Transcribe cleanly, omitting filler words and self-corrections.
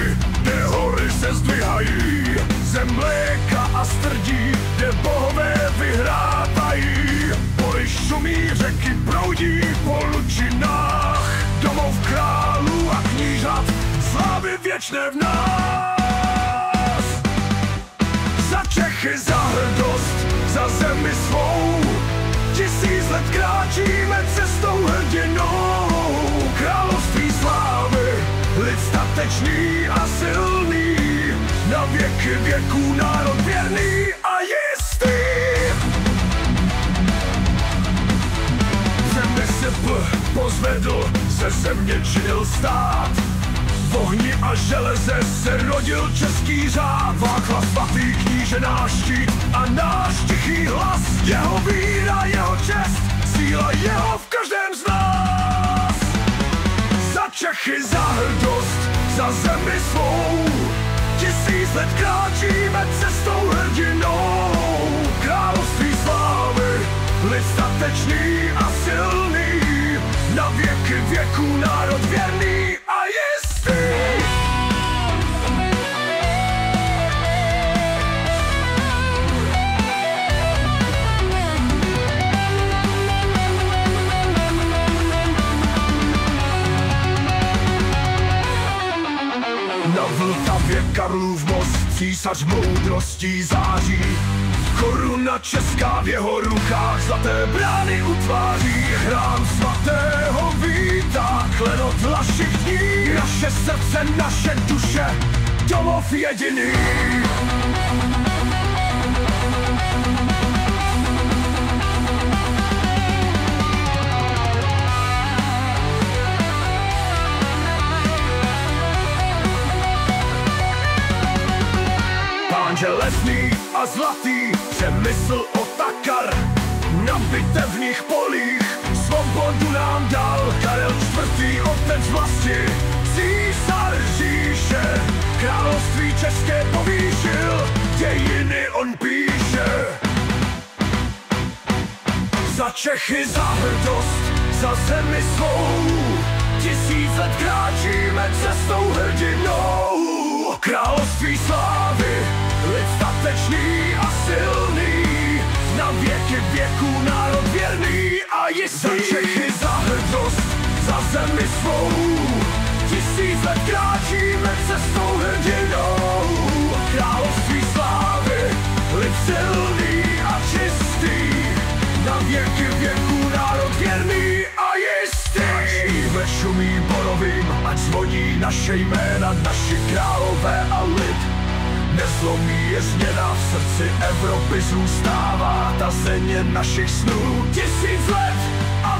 slávy, kde hory se zdvihají, zem mléka a strdí, kde bohové vyhrávají. Boj šumí, řeky proudí po lučinách, domov králů a knížat, slávy věčné v nás. Za Čechy, za hrdost, za zemi svou, 1000 let kráčíme cestou hrdinou. Království slávy, lid statečný a silný, na věky věků národ věrný a jistý. Zemi se pozvedl, ze země činil stát, v ohni a železe se rodil český řád. Václav svatý, kníže náš štít a náš tichý hlas, jeho víra, jeho čest, síla jeho v každém z nás. Za Čechy, za hrdost, za zemi svou, 1000 let kráčíme cestou hrdinou. Království slávy, lid statečný a silný, na věky věků národ věrný a jistý. Na Vltavě Karlův most, císař moudrostí září, koruna česká v jeho rukách, zlaté brány utváří. Chrám svatého vítá, klenot našich dní, naše srdce, naše duše, domov jediný. Pán železný a zlatý, přemysl Otakar, na bitevních polích svobodu nám dal. Karel IV. Otec vlasti, císař říše, království české povýšil, dějiny on píše. Za Čechy, za hrdost, za zemi svou, 1000 let kráčíme cestou hrdinou. Království slávy, lid statečný a silný, na věky věků národ věrný a jistý. Za Čechy, za hrdost, za zemi svou, 1000 let kráčíme cestou hrdinou. Království slávy, lid silný a čistý, na věky věků národ věrný a jistý. Ať šumí borovým, ať zvoní naše jména, naši králové a lid. Nezlomí je změna, v srdci Evropy zůstává ta země našich snů. 1000 let a